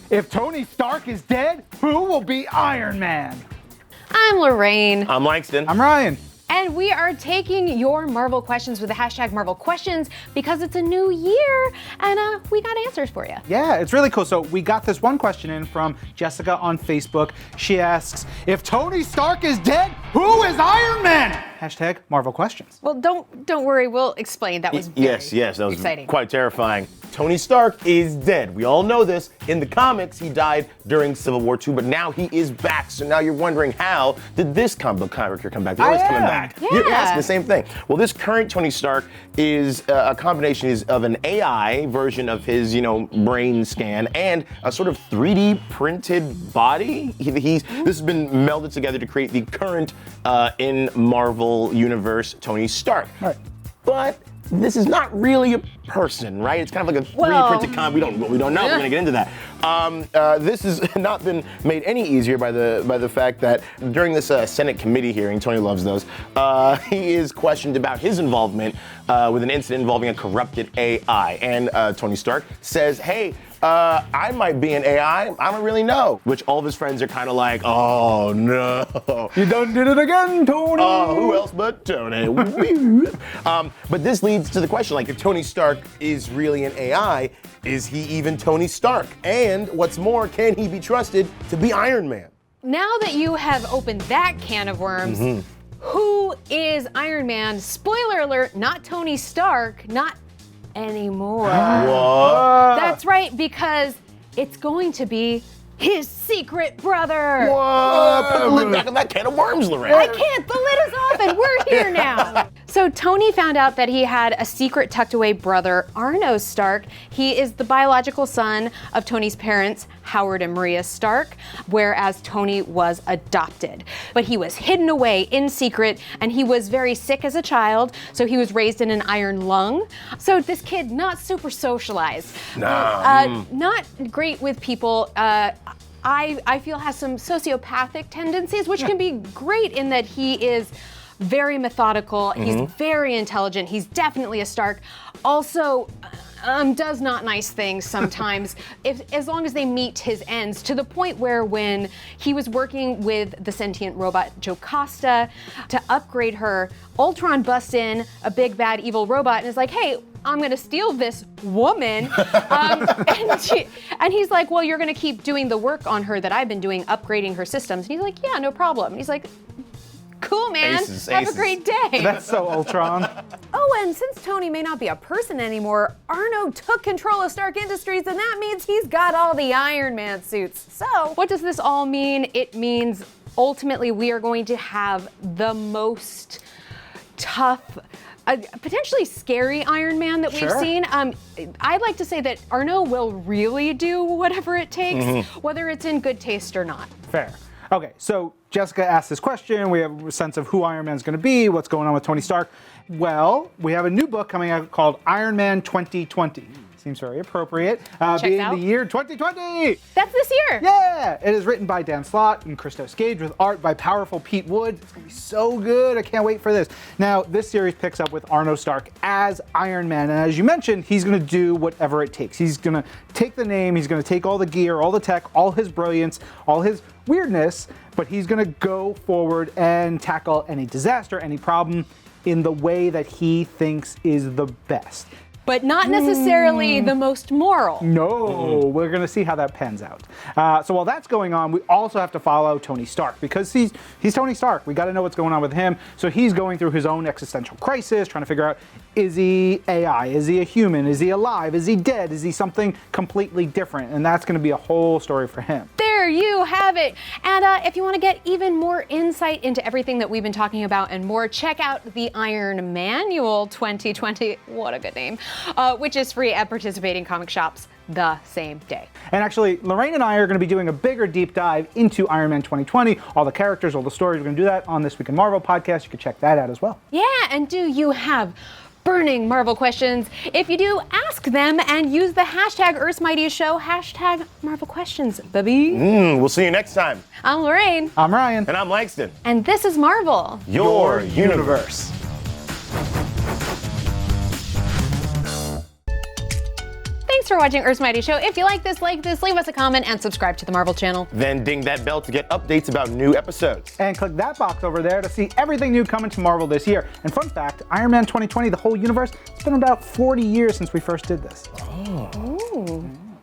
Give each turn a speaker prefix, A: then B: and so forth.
A: If Tony Stark is dead, who will be Iron Man?
B: I'm Lorraine.
C: I'm Langston.
A: I'm Ryan.
B: And we are taking your Marvel questions with the hashtag Marvel Questions because it's a new year and we got answers for you.
A: Yeah, it's really cool. So we got this one question in from Jessica on Facebook. She asks, if Tony Stark is dead, who is Iron Man? Hashtag Marvel Questions.
B: Well, don't worry, we'll explain. That was very
C: yes, that was
B: exciting.
C: Quite terrifying. Tony Stark is dead. We all know this. In the comics, he died during Civil War II, but now he is back. So now you're wondering, how did this comic book character come back? They're always coming back.
B: Yeah.
C: You're asking the same thing. Well, this current Tony Stark is a combination of an AI version of his, brain scan and a sort of 3D printed body. This has been melded together to create the current in Marvel Universe Tony Stark.
A: Right.
C: But this is not really a person, right? It's kind of like a 3D printed con. We don't know. We're gonna get into that. This has not been made any easier by the fact that during this Senate committee hearing, Tony loves those. He is questioned about his involvement with an incident involving a corrupted AI, and Tony Stark says, "Hey, I might be an AI. I don't really know." Which all of his friends are kind of like, "Oh no,
A: You done did it again, Tony."
C: Who else but Tony? But this leads to the question, like, if Tony Stark is really an AI, is he even Tony Stark? And what's more, can he be trusted to be Iron Man?
B: Now that you have opened that can of worms, who is Iron Man? Spoiler alert, not Tony Stark, not anymore.
C: What?
B: That's right, because it's going to be his secret brother.
C: What? Put the lid back on that can of worms, Lorraine.
B: I can't, the lid is off and we're here now. So Tony found out that he had a secret tucked away brother, Arno Stark. He is the biological son of Tony's parents, Howard and Maria Stark, whereas Tony was adopted. But he was hidden away in secret and he was very sick as a child, so he was raised in an iron lung. So this kid, not super socialized. Not great with people. I feel has some sociopathic tendencies, which can be great in that he is very methodical, he's very intelligent, he's definitely a Stark. Also, does not nice things sometimes, as long as they meet his ends, to the point where when he was working with the sentient robot Jocasta to upgrade her, Ultron busts in, a big bad evil robot, and is like, "Hey, I'm gonna steal this woman." And he's like, "Well, you're gonna keep doing the work on her that I've been doing, upgrading her systems." And he's like, "Yeah, no problem." And he's like, "Cool, man. Have a great day."
A: That's so Ultron.
B: Oh, and since Tony may not be a person anymore, Arno took control of Stark Industries, and that means he's got all the Iron Man suits. So, what does this all mean? It means ultimately we are going to have the most tough, potentially scary Iron Man that we've seen. I'd like to say that Arno will really do whatever it takes, whether it's in good taste or not.
A: Fair. Okay, so Jessica asked this question. We have a sense of who Iron Man's going to be, what's going on with Tony Stark. Well, we have a new book coming out called Iron Man 2020. Seems very appropriate. Being
B: out.
A: the year 2020.
B: That's this year.
A: Yeah, it is written by Dan Slott and Christos Gage with art by powerful Pete Wood. It's gonna be so good. I can't wait for this. Now, this series picks up with Arno Stark as Iron Man, and as you mentioned, he's gonna do whatever it takes. He's gonna take the name, he's gonna take all the gear, all the tech, all his brilliance, all his weirdness, but he's gonna go forward and tackle any disaster, any problem in the way that he thinks is the best.
B: But not necessarily the most moral.
A: No, we're going to see how that pans out. So while that's going on, we also have to follow Tony Stark because he's Tony Stark. We got to know what's going on with him. So he's going through his own existential crisis, trying to figure out, is he AI? Is he a human? Is he alive? Is he dead? Is he something completely different? And that's going to be a whole story for him.
B: There you have it. And if you want to get even more insight into everything that we've been talking about and more, check out the Iron Manual 2020. What a good name. Which is free at participating comic shops the same day.
A: And actually, Lorraine and I are going to be doing a bigger deep dive into Iron Man 2020, all the characters, all the stories. We're going to do that on This Week in Marvel podcast. You can check that out as well.
B: Yeah, and do you have burning Marvel questions? If you do, ask them and use the hashtag Earth's Mightiest Show, hashtag Marvel Questions, baby.
C: We'll see you next time.
B: I'm Lorraine.
A: I'm Ryan.
C: And I'm Langston.
B: And this is Marvel.
C: Your universe.
B: Thanks for watching Earth's Mighty Show. If you like this, leave us a comment, and subscribe to the Marvel channel.
C: Then ding that bell to get updates about new episodes.
A: And click that box over there to see everything new coming to Marvel this year. And fun fact, Iron Man 2020, the whole universe, it's been about 40 years since we first did this.
C: Oh.
B: Ooh.